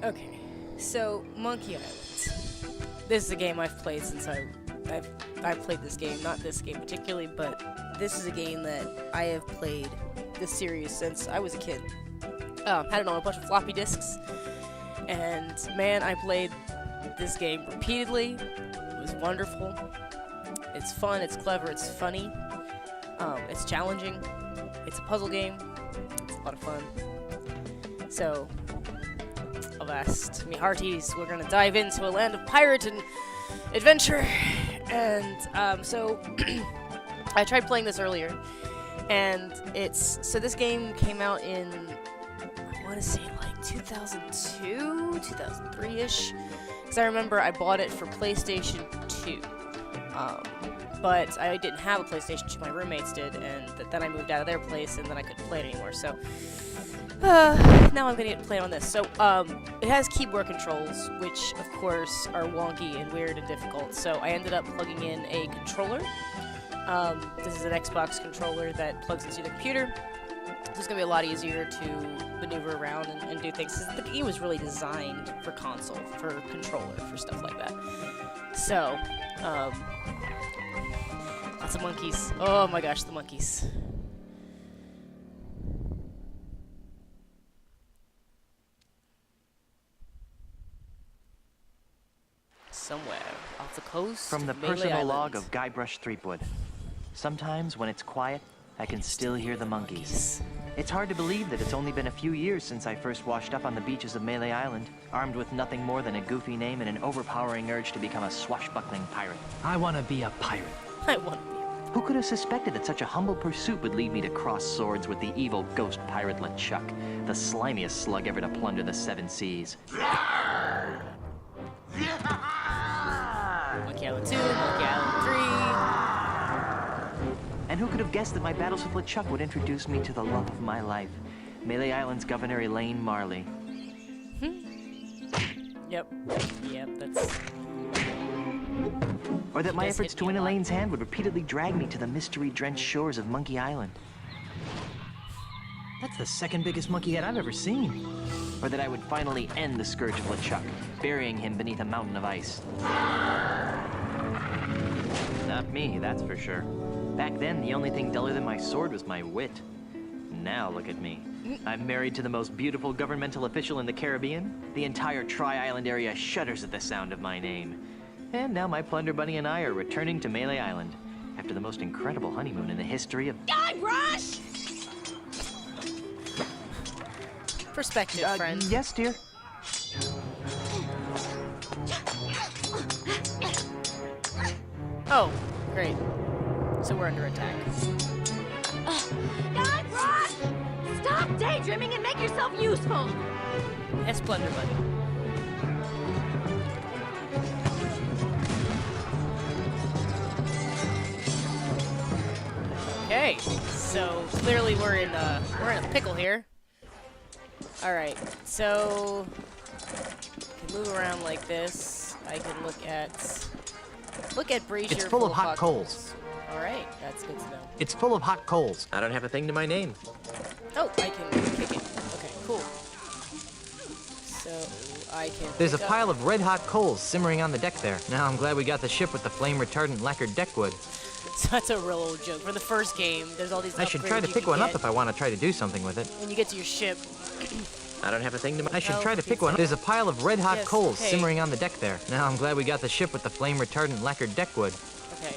Okay, so Monkey Island. This is a game I've played since I've played this game, not this game particularly, but this is a game that I have played this series since I was a kid. Had it on a bunch of floppy disks, and man, I played this game repeatedly. It was wonderful. It's fun, it's clever, it's funny. It's challenging. It's a puzzle game. It's a lot of fun. So, avast, me hearties, we're gonna dive into a land of pirate and adventure. And so I tried playing this earlier, and so this game came out in, I want to say like 2002, 2003-ish, because I remember I bought it for PlayStation 2. But I didn't have a PlayStation 2, my roommates did, and then I moved out of their place, and then I couldn't play it anymore, so now I'm gonna get to play it on this. So, it has keyboard controls, which, of course, are wonky and weird and difficult, so I ended up plugging in a controller. This is an Xbox controller that plugs into the computer, so it's gonna be a lot easier to maneuver around and do things. The game was really designed for console, for controller, for stuff like that. So, lots of monkeys. Oh my gosh, the monkeys. Somewhere off the coast. From the personal log of Guybrush Threepwood. Sometimes when it's quiet, I can still hear the monkeys. It's hard to believe that it's only been a few years since I first washed up on the beaches of Melee Island, armed with nothing more than a goofy name and an overpowering urge to become a swashbuckling pirate. I want to be a pirate. I want to be. Who could have suspected that such a humble pursuit would lead me to cross swords with the evil ghost pirate LeChuck, the slimiest slug ever to plunder the seven seas? Monkey Island 2, Monkey Island 3. And who could have guessed that my battles with LeChuck would introduce me to the love of my life, Melee Island's Governor Elaine Marley. Yep, that's... Or that my efforts to win Elaine's hand would repeatedly drag me to the mystery-drenched shores of Monkey Island. That's the second biggest monkey head I've ever seen. Or that I would finally end the scourge of LeChuck, burying him beneath a mountain of ice. Not me, that's for sure. Back then, the only thing duller than my sword was my wit. Now look at me. I'm married to the most beautiful governmental official in the Caribbean. The entire Tri-Island area shudders at the sound of my name. And now my Plunder Bunny and I are returning to Melee Island after the most incredible honeymoon in the history of... Guybrush! Perspective, friend. Yes, dear? Oh, great. So we're under attack. Guybrush! Stop daydreaming and make yourself useful! Yes, Plunder Bunny. Okay, so clearly we're in a pickle here. All right, so I can move around like this. I can look at Brazier. It's full of hot coals. All right, that's good to know. It's full of hot coals. I don't have a thing to my name. Oh, I can kick it. Okay, cool. So I can. There's a pile of red-hot coals simmering on the deck there. Now I'm glad we got the ship with the flame-retardant lacquered deckwood. So that's a real old joke. For the first game, there's all these. I should try to pick one up if I want to try to do something with it. When you get to your ship. I don't have a thing to my... I should try to pick one up. There's a pile of red-hot coals okay. simmering on the deck there. Now I'm glad we got the ship with the flame-retardant lacquered deckwood. Okay.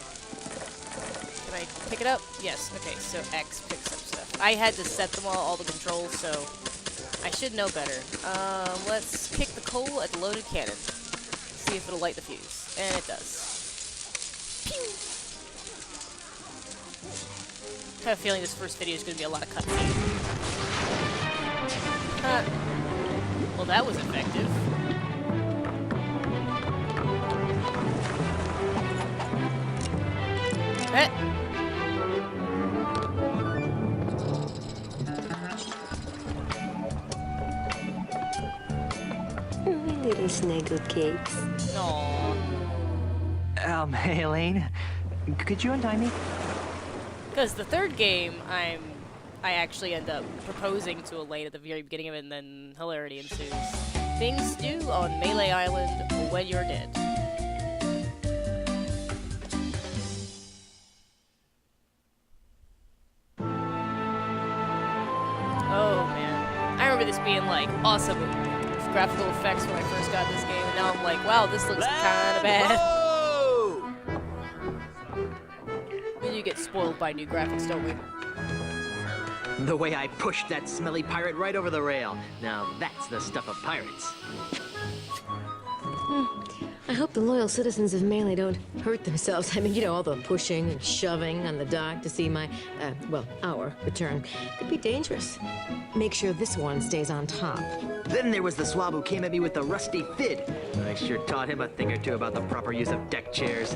Can I pick it up? Yes. Okay, so X picks up stuff. I had to set them all the controls, so I should know better. Let's kick the coal at the loaded cannon. See if it'll light the fuse. And it does. Pew! I have a feeling this first video is going to be a lot of cutscenes. Well, that was effective. Little snuggle cakes. Aww. Hey, Elaine. Could you untie me? Because the third game, I actually end up proposing to Elaine at the very beginning of it, and then hilarity ensues. Things do on Melee Island when you're dead. Oh man, I remember this being like awesome with graphical effects when I first got this game, and now I'm like, wow, this looks kind of bad. We do get spoiled by new graphics, don't we? The way I pushed that smelly pirate right over the rail. Now that's the stuff of pirates. I hope the loyal citizens of Melee don't hurt themselves. I mean, you know, all the pushing and shoving on the dock to see my, our return. Could be dangerous. Make sure this one stays on top. Then there was the swab who came at me with the rusty fid. I sure taught him a thing or two about the proper use of deck chairs.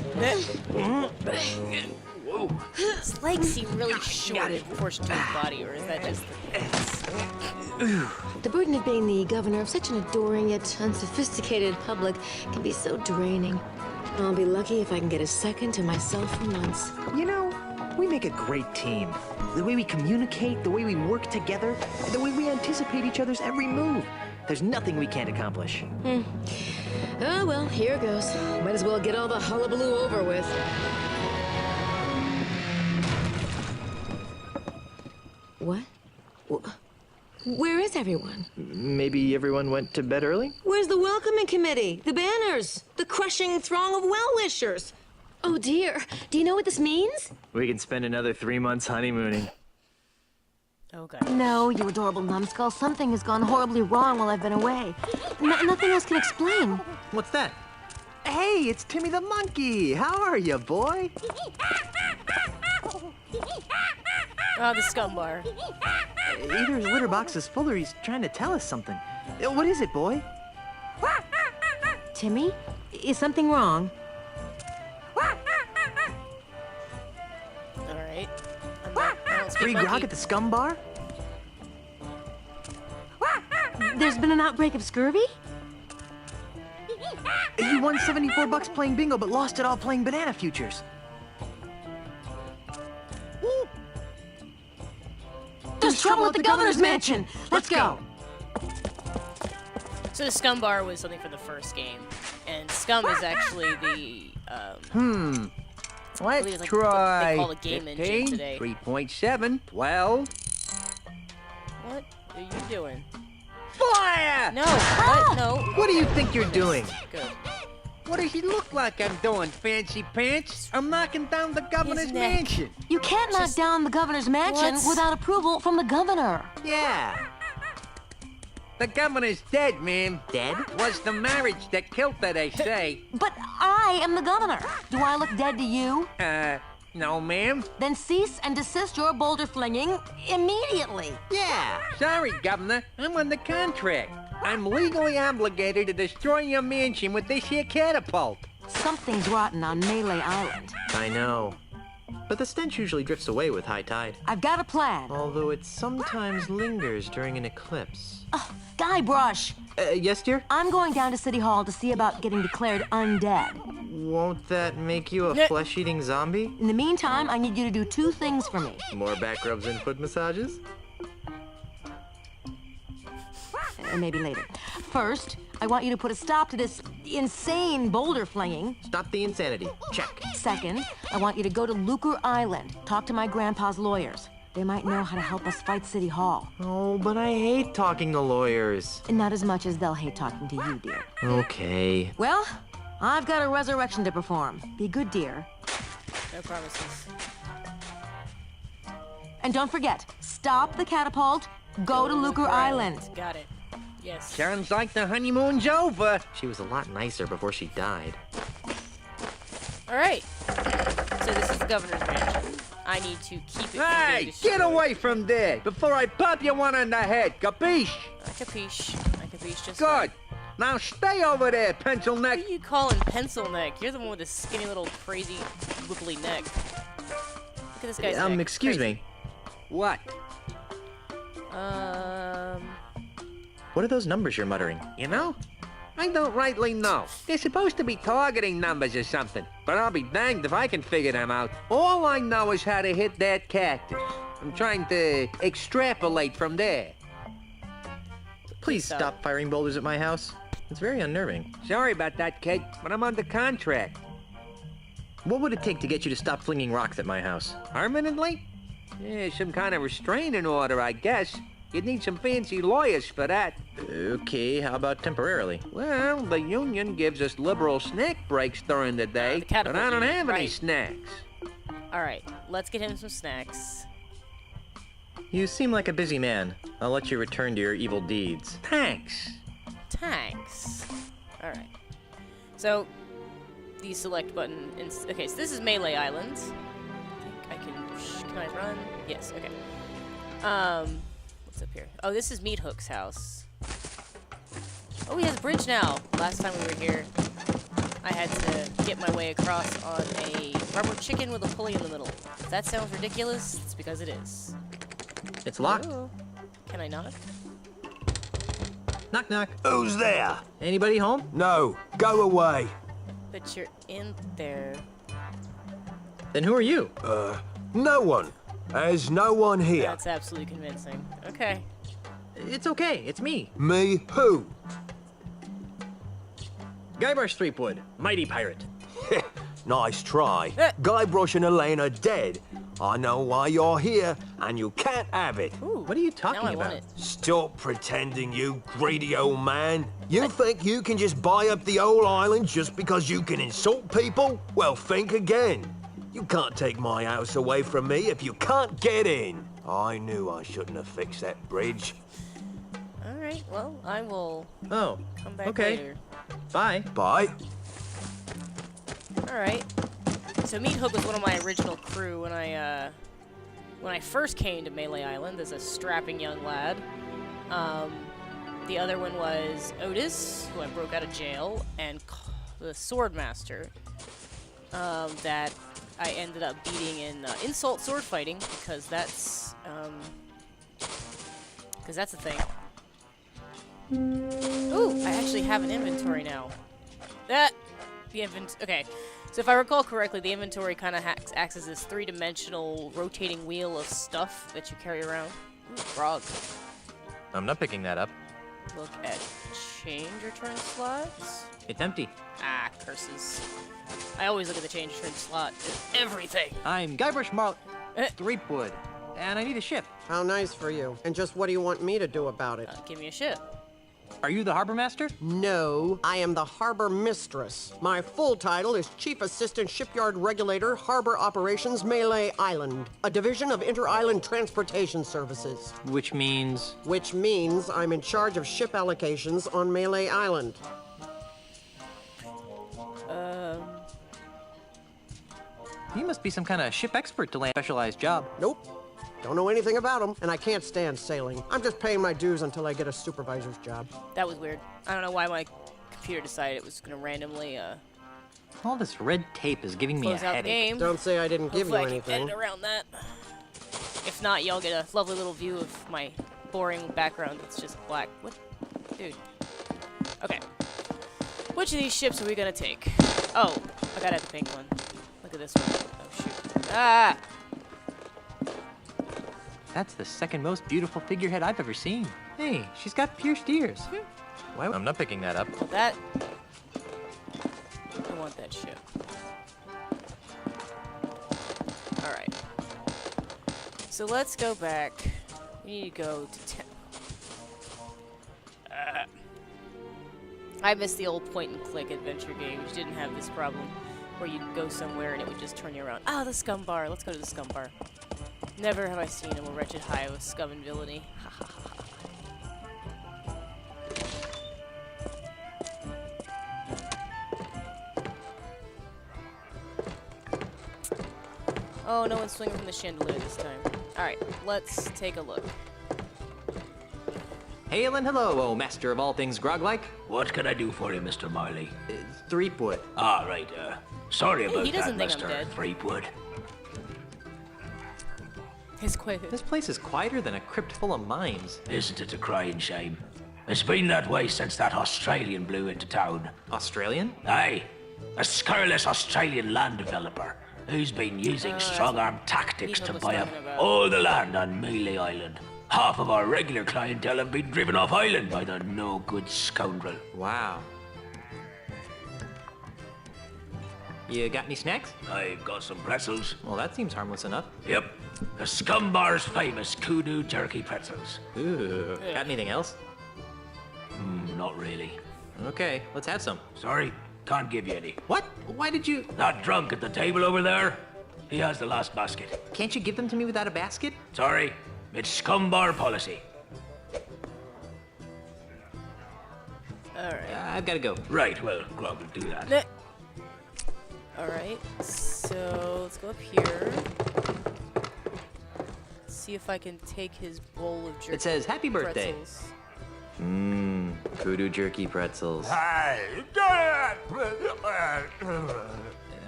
Whoa. His legs seem really short in proportion to his body, or is that just The burden of being the governor of such an adoring yet unsophisticated public can be so draining. I'll be lucky if I can get a second to myself for months. You know, we make a great team. The way we communicate, the way we work together, the way we anticipate each other's every move. There's nothing we can't accomplish. Oh, well, here goes. Might as well get all the hullabaloo over with. What? Where is everyone? Maybe everyone went to bed early? Where's the welcoming committee? The banners? The crushing throng of well-wishers? Oh, dear. Do you know what this means? We can spend another 3 months honeymooning. okay? No, you adorable numbskull. Something has gone horribly wrong while I've been away. Nothing else can explain. What's that? Hey, it's Timmy the monkey. How are you, boy? Oh, the scumbar. Either his litter box is full or he's trying to tell us something. What is it, boy? Timmy? Is something wrong? Alright. Free grog at the scum bar? There's been an outbreak of scurvy? You won 74 bucks playing bingo, but lost it all playing banana futures. There's trouble at the governor's mansion! Let's go! So the scum bar was something for the first game, and scum is actually the Let's believe it's like try what they call a game engine today. 3.7, 12. What are you doing? Fire! No, what? No. What do you think you're doing? Good. What does he look like I'm doing, fancy pants? I'm knocking down the governor's neck. mansion. You can't knock down the governor's mansion What? without approval from the governor. Yeah. The governor's dead, ma'am. Dead? Was the marriage that killed her, they say. But I am the governor. Do I look dead to you? No, ma'am. Then cease and desist your boulder flinging immediately. Yeah. Sorry, governor. I'm under contract. I'm legally obligated to destroy your mansion with this here catapult. Something's rotten on Melee Island. I know. But the stench usually drifts away with high tide. I've got a plan. Although it sometimes lingers during an eclipse. Guybrush, Yes, dear? I'm going down to City Hall to see about getting declared undead. Won't that make you a Yeah. flesh-eating zombie? In the meantime, I need you to do 2 things for me. More back rubs and foot massages? Maybe later. First, I want you to put a stop to this insane boulder flinging. Stop the insanity. Check. Second, I want you to go to Lucre Island, talk to my grandpa's lawyers. They might know how to help us fight City Hall. Oh, but I hate talking to lawyers. And not as much as they'll hate talking to you, dear. Okay. Well, I've got a resurrection to perform. Be good, dear. No promises. And don't forget, stop the catapult, go to Lucre Island. Got it. Yes. Sounds like the honeymoon's over. She was a lot nicer before she died. Alright. So this is the governor's mansion. I need to keep it from being Hey, destroyed. get away from there before I pop you one on the head, capiche? I capiche. I capiche just Good. Now stay over there, pencil neck. What are you calling pencil neck? You're the one with the skinny little crazy wibbly neck. Look at this guy's neck. Excuse Crazy. me. What? What are those numbers you're muttering? You know? I don't rightly know. They're supposed to be targeting numbers or something, but I'll be danged if I can figure them out. All I know is how to hit that cactus. I'm trying to extrapolate from there. Please stop firing boulders at my house. It's very unnerving. Sorry about that, kid, but I'm under contract. What would it take to get you to stop flinging rocks at my house? Permanently? Yeah, some kind of restraining order, I guess. You'd need some fancy lawyers for that. Okay, how about temporarily? Well, the union gives us liberal snack breaks during the day, the but I catapult don't union, have any right. snacks. Alright, let's get him some snacks. You seem like a busy man. I'll let you return to your evil deeds. Thanks. Tanks. Alright. So, the select button. Okay, so this is Melee Island. I think I can. Can I run? Yes, okay. What's up here? Oh, this is Meat Hook's house. Oh, he has a bridge now. Last time we were here, I had to get my way across on a rubber chicken with a pulley in the middle. If that sounds ridiculous, it's because it is. It's locked. Ooh. Can I knock? Knock, knock. Who's there? Anybody home? No, go away. But you're in there. Then who are you? No one. There's no one here. That's absolutely convincing. Okay. It's okay, it's me. Me who? Guybrush Threepwood, mighty pirate. Nice try. Guybrush and Elaine are dead. I know why you're here, and you can't have it. Ooh, What are you now talking I want about? it. Stop pretending, you greedy old man. You think you can just buy up the whole island just because you can insult people? Well, think again. You can't take my house away from me if you can't get in. I knew I shouldn't have fixed that bridge. Alright, well, I will Oh, come back okay. later. Bye. Bye. Alright. So Meat Hook was one of my original crew when I first came to Melee Island as a strapping young lad. The other one was Otis, who I broke out of jail, and the Sword Master, that I ended up beating in insult sword fighting because that's a thing. Ooh, I actually have an inventory now. Okay. So if I recall correctly, the inventory kind of acts as this three-dimensional rotating wheel of stuff that you carry around. Ooh, frog. I'm not picking that up. Look at change return slots. It's empty. Ah, curses. I always look at the change return slot. It's everything. I'm Guybrush Threepwood, and I need a ship. How nice for you. And just what do you want me to do about it? Give me a ship. Are you the harbor master? No, I am the harbor mistress. My full title is Chief Assistant Shipyard Regulator, Harbor Operations, Melee Island, a division of Inter-Island Transportation Services. Which means... Which means I'm in charge of ship allocations on Melee Island. You must be some kind of ship expert to land a specialized job. Nope. Don't know anything about them, and I can't stand sailing. I'm just paying my dues until I get a supervisor's job. That was weird. I don't know why my computer decided it was going to randomly All this red tape is giving me a close out the headache. game. Don't say I didn't give you Hopefully I can anything. edit around that. If not, y'all get a lovely little view of my boring background that's just black. What? Dude. Okay. Which of these ships are we going to take? Oh, I gotta have the pink one. Look at this one. Oh, shoot. Ah! That's the second most beautiful figurehead I've ever seen. Hey, she's got pierced ears. Why? I'm not picking that up. Well, that... I want that ship. Alright. So let's go back. We need to go to I miss the old point-and-click adventure game, which didn't have this problem, where you'd go somewhere and it would just turn you around. Ah, the scum bar. Let's go to the scum bar. Never have I seen a more wretched hive of scum and villainy. Oh, no one's swinging from the chandelier this time. Alright, let's take a look. Hail and hello, oh master of all things grog-like. What can I do for you, Mr. Marley? Threepwood. Ah, right, sorry Hey, about he doesn't that, think I'm Mr. dead. Threepwood. It's quite... This place is quieter than a crypt full of mines. Isn't it a crying shame? It's been that way since that Australian blew into town. Australian? Aye, a scurrilous Australian land developer who's been using strong-arm tactics Ethan to was buy up talking about. all the land on Mealy Island. Half of our regular clientele have been driven off island by the no-good scoundrel. Wow. You got any snacks? I've got some pretzels. Well, that seems harmless enough. Yep. The Scumbar's famous kudu jerky pretzels. Ooh. Got anything else? Not really. Okay, let's have some. Sorry, can't give you any. What? Why did you... That drunk at the table over there? He has the last basket. Can't you give them to me without a basket? Sorry, it's Scumbar policy. Alright. I've got to go. Right, well, Grog will do that. Alright, so let's go up here. See if I can take his bowl of jerky. It says, "Happy birthday." Pretzels. Kudu jerky pretzels. Hey!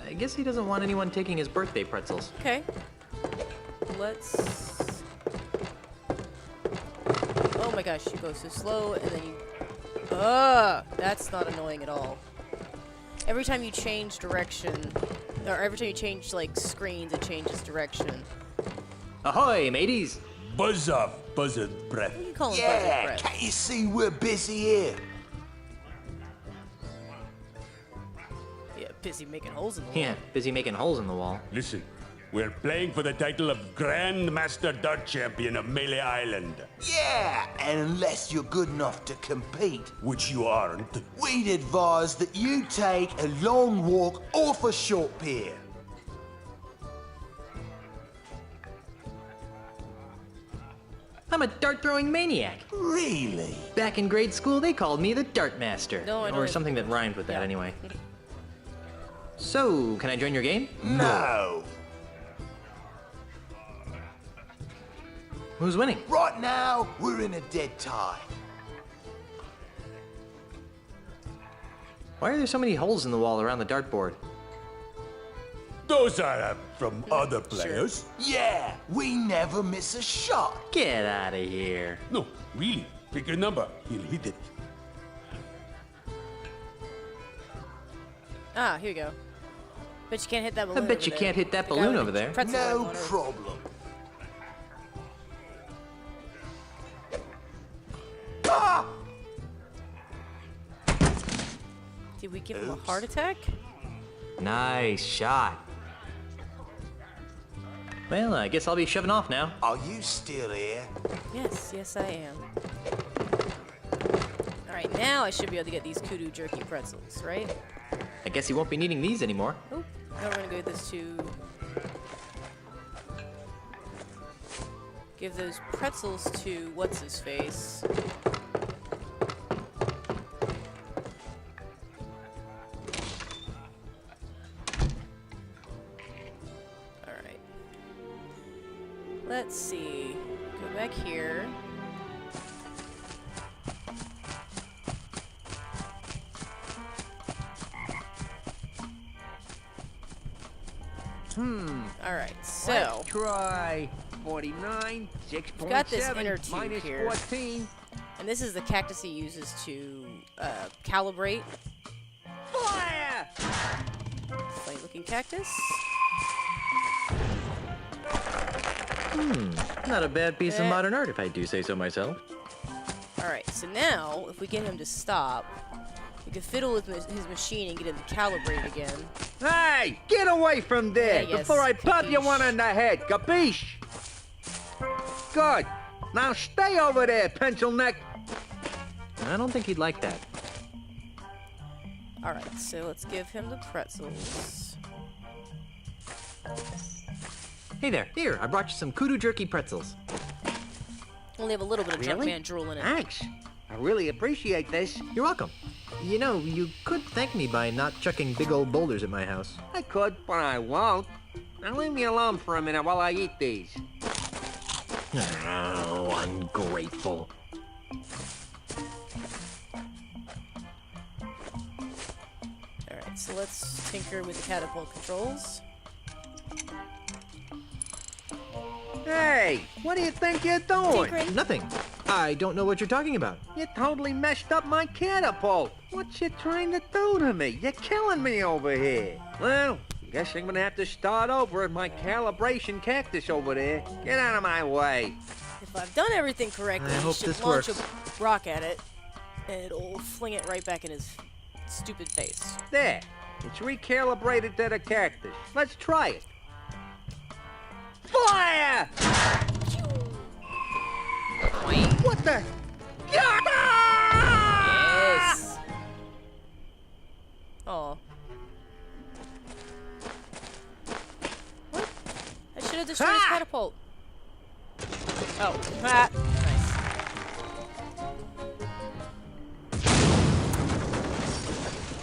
I guess he doesn't want anyone taking his birthday pretzels. Okay. Let's... Oh my gosh, you go so slow, and then you... That's not annoying at all. Every time you change direction, or every time you change, like, screens, it changes direction. Ahoy, mateys! Buzz off, buzzard breath. What do you call him, Yeah, buzzard breath? can't you see we're busy here? Yeah, busy making holes in the wall. Yeah, busy making holes in the wall. Listen, we're playing for the title of Grand Master Dart Champion of Melee Island, Yeah, and unless you're good enough to compete, which you aren't. we'd advise that you take a long walk off a short pier. I'm a dart-throwing maniac. Really? Back in grade school, they called me the Dart Master. No, I know or it. something that rhymed with that, Yeah. anyway. So, can I join your game? No. Who's winning? Right now, we're in a dead tie. Why are there so many holes in the wall around the dartboard? Those are from other players. Yeah, we never miss a shot. Get out of here. No, really. Pick your number. He'll hit it. Ah, here you go. Bet you can't hit that I balloon bet over you there. can't hit that The guy balloon with over the there. pretzel No on it. problem. Ah! Did we give him a heart attack? Nice shot. Well, I guess I'll be shoving off now. Are you still here? Yes, yes I am. Alright, now I should be able to get these kudu jerky pretzels, right? I guess you won't be needing these anymore. Oh, now we're gonna go this to... Give those pretzels to what's-his-face. Alright. Let's see. Go back here. Alright, so... Let's try 49, 6.7 got this inner tube minus here. 14. And this is the cactus he uses to calibrate. Fire! Funny looking cactus. Not a bad piece of Eh. modern art, if I do say so myself. Alright, so now, if we get him to stop, we can fiddle with his machine and get him to calibrate again. Hey, get away from there Yeah, yes, before I pop you capiche. one on the head, capiche? Good. Now stay over there, pencil neck. I don't think he'd like that. Alright, so let's give him the pretzels. Hey there. Here, I brought you some kudu jerky pretzels. Only have a little bit of Really? Junkman drool in it. Thanks. I really appreciate this. You're welcome. You know, you could thank me by not chucking big old boulders at my house. I could, but I won't. Now leave me alone for a minute while I eat these. Oh, ungrateful. Alright, so let's tinker with the catapult controls. Hey, what do you think you're doing? Tinkering. Nothing. I don't know what you're talking about. You totally messed up my catapult. What you trying to do to me? You're killing me over here. Well, guess I'm gonna have to start over at my calibration cactus over there. Get out of my way. If If I've done everything correctly, I you hope should this launch works. a rock at it, and it'll fling it right back in his stupid face. There. It's recalibrated to the cactus. Let's try it. Fire! What the? Yes. Oh. What? I should have destroyed his catapult. Oh. Ah. Nice.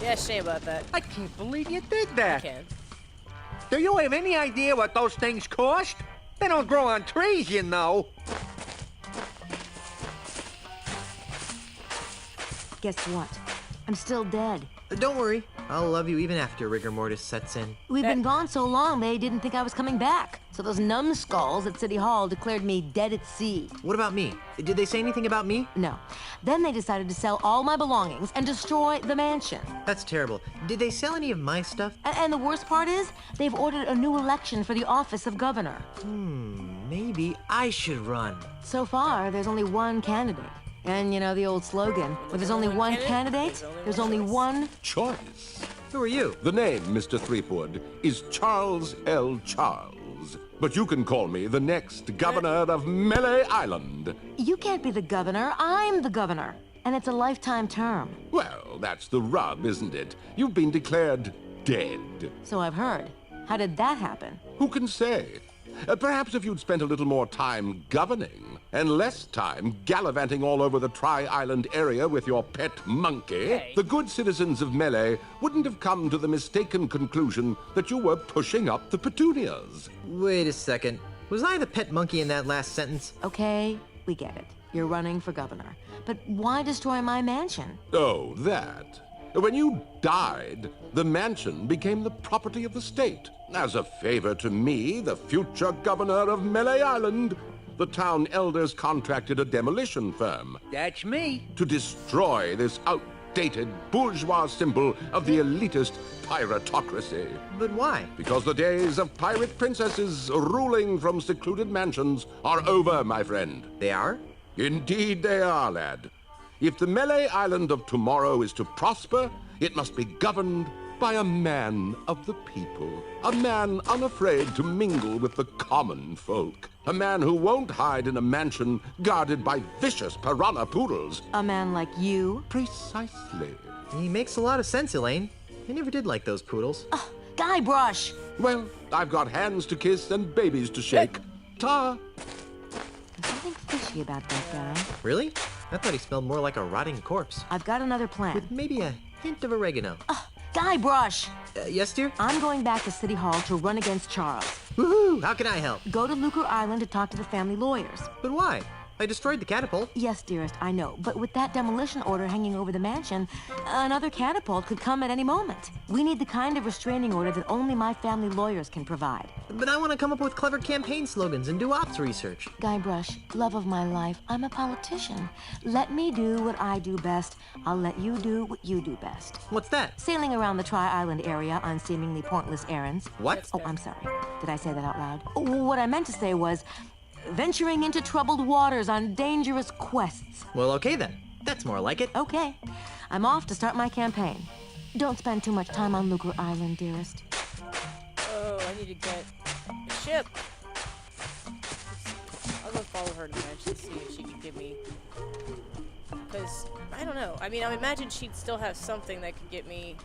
Yeah, shame about that. I can't believe you did that. I can. Do you have any idea what those things cost? They don't grow on trees, you know. Guess what? I'm still dead. Don't worry. I'll love you even after rigor mortis sets in. We've been gone so long, they didn't think I was coming back. So those numbskulls at City Hall declared me dead at sea. What about me? Did they say anything about me? No. Then they decided to sell all my belongings and destroy the mansion. That's terrible. Did they sell any of my stuff? And the worst part is, they've ordered a new election for the office of governor. Maybe I should run. So far, there's only one candidate. And you know the old slogan, where there's only one candidate, there's only one choice. Who are you? The name, Mr. Threepwood, is Charles L. Charles. But you can call me the next governor of Melee Island. You can't be the governor, I'm the governor. And it's a lifetime term. Well, that's the rub, isn't it? You've been declared dead. So I've heard. How did that happen? Who can say? Perhaps if you'd spent a little more time governing and less time gallivanting all over the Tri-Island area with your pet monkey, the good citizens of Melee wouldn't have come to the mistaken conclusion that you were pushing up the petunias. Wait a second. Was I the pet monkey in that last sentence? Okay, we get it. You're running for governor. But why destroy my mansion? Oh, that. When you died, the mansion became the property of the state. As a favor to me, the future governor of Melee Island, the town elders contracted a demolition firm. That's me. To destroy this outdated bourgeois symbol of the elitist piratocracy. But why? Because the days of pirate princesses ruling from secluded mansions are over, my friend. They are? Indeed they are, lad. If the Melee Island of tomorrow is to prosper, it must be governed by a man of the people. A man unafraid to mingle with the common folk. A man who won't hide in a mansion guarded by vicious piranha poodles. A man like you? Precisely. He makes a lot of sense, Elaine. I never did like those poodles. Guybrush! Well, I've got hands to kiss and babies to shake. Ta! There's something fishy about that guy. Really? I thought he smelled more like a rotting corpse. I've got another plan. With maybe a hint of oregano. Guybrush! Yes, dear? I'm going back to City Hall to run against Charles. Woohoo! How can I help? Go to Lucre Island to talk to the family lawyers. But why? I destroyed the catapult. Yes, dearest, I know. But with that demolition order hanging over the mansion, another catapult could come at any moment. We need the kind of restraining order that only my family lawyers can provide. But I want to come up with clever campaign slogans and do ops research. Guybrush, love of my life, I'm a politician. Let me do what I do best. I'll let you do what you do best. What's that? Sailing around the Tri-Island area on seemingly pointless errands. What? Oh, I'm sorry. Did I say that out loud? What I meant to say was venturing into troubled waters on dangerous quests. Well, okay then. That's more like it. Okay. I'm off to start my campaign. Don't spend too much time on Lucre Island, dearest. Oh, I need to get a ship. I'll go follow her to the mansion, see if she can give me. Because, I don't know. I mean, I imagine she'd still have something that could get me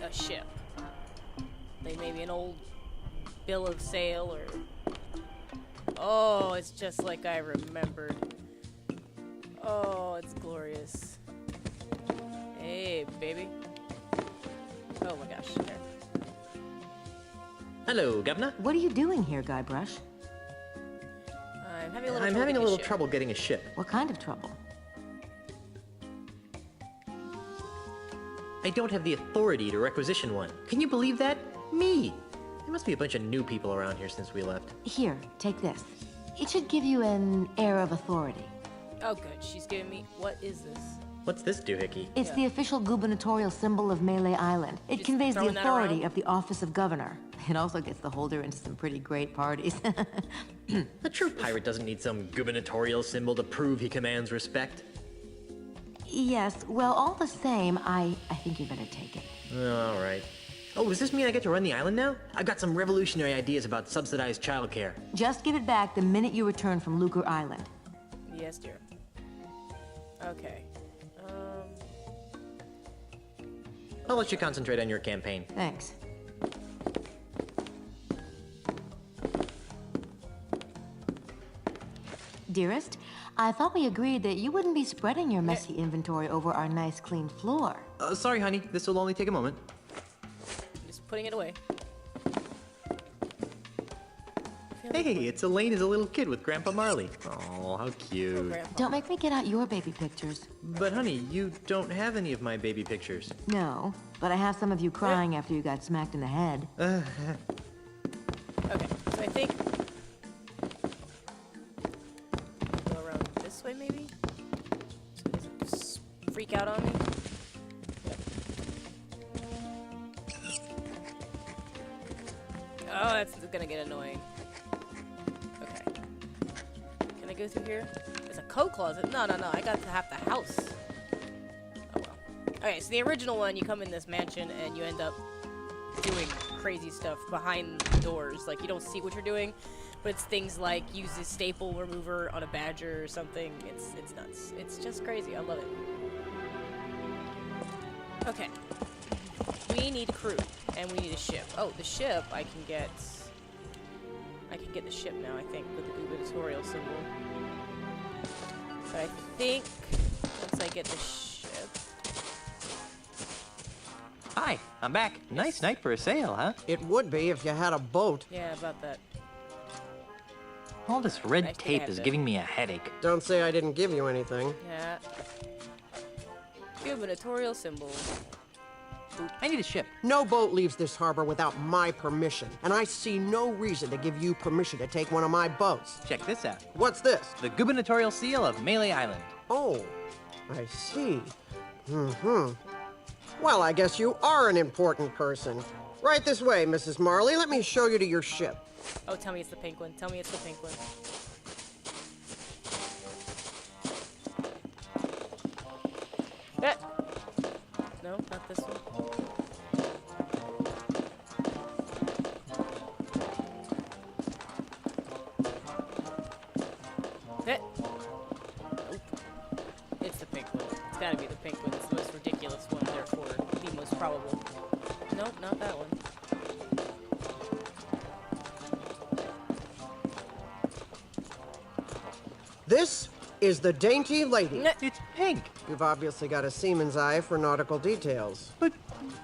a ship. Like maybe an old bill of sale or... Oh, it's just like I remembered. Oh, it's glorious. Hey, baby. Oh my gosh. There. Hello, Governor. What are you doing here, Guybrush? I'm having a little, trouble getting a ship. What kind of trouble? I don't have the authority to requisition one. Can you believe that? Me! There must be a bunch of new people around here since we left. Here, take this. It should give you an air of authority. Oh, good. She's giving me... What is this? What's this doohickey? It's the official gubernatorial symbol of Melee Island. It conveys the throwing that authority around? of the office of governor. It also gets the holder into some pretty great parties. A true pirate doesn't need some gubernatorial symbol to prove he commands respect. Yes, well, all the same, I think you better take it. All right. Oh, does this mean I get to run the island now? I've got some revolutionary ideas about subsidized childcare. Just give it back the minute you return from Lucre Island. Yes, dear. Okay. I'll let you concentrate on your campaign. Thanks. Dearest, I thought we agreed that you wouldn't be spreading your messy inventory over our nice clean floor. Sorry, honey. This will only take a moment. Just putting it away. Hey, it's Elaine as a little kid with Grandpa Marley. Oh, how cute. Don't make me get out your baby pictures. But honey, you don't have any of my baby pictures. No, but I have some of you crying after you got smacked in the head. Okay, so I think go around this way maybe? So it doesn't just freak out on me. Oh, that's gonna get annoying. Okay. Can I go through here? There's a coat closet. No, I got to have the house. Oh well. Okay, so the original one, you come in this mansion and you end up doing crazy stuff behind the doors. Like, you don't see what you're doing, but it's things like use this staple remover on a badger or something. It's nuts. It's just crazy. I love it. Okay. We need a crew, and we need a ship. Oh, the ship I can get the ship now, I think, with the gubernatorial symbol. But I think once I get the ship... Hi, I'm back. Nice night for a sail, huh? It would be if you had a boat. Yeah, about that. All this I red think I tape have is to- giving me a headache. Don't say I didn't give you anything. Yeah. Gubernatorial symbol. I need a ship. No boat leaves this harbor without my permission, and I see no reason to give you permission to take one of my boats. Check this out. What's this? The gubernatorial seal of Melee Island. Oh, I see. Well, I guess you are an important person. Right this way, Mrs. Marley. Let me show you to your ship. Oh, tell me it's the pink one. Tell me it's the pink one. Eh. No, not this one. Eh. Nope. It's the pink one. It's gotta be the pink one. It's the most ridiculous one, therefore the most probable. Nope, not that one. This is the Dainty Lady. It's pink. You've obviously got a seaman's eye for nautical details. But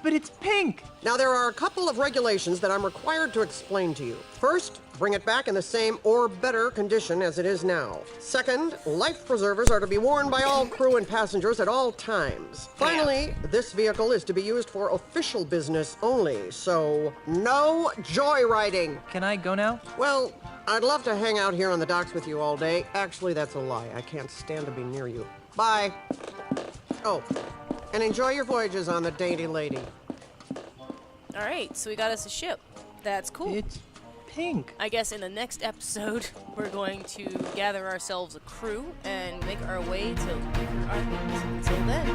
it's pink. Now, there are a couple of regulations that I'm required to explain to you. First, bring it back in the same or better condition as it is now. Second, life preservers are to be worn by all crew and passengers at all times. Finally, this vehicle is to be used for official business only, so no joyriding. Can I go now? Well, I'd love to hang out here on the docks with you all day. Actually, that's a lie. I can't stand to be near you. Bye. Oh, and enjoy your voyages on the Dainty Lady. Alright, so we got us a ship. That's cool. It's pink. I guess in the next episode, we're going to gather ourselves a crew and make our way to Lucre Island. Until then.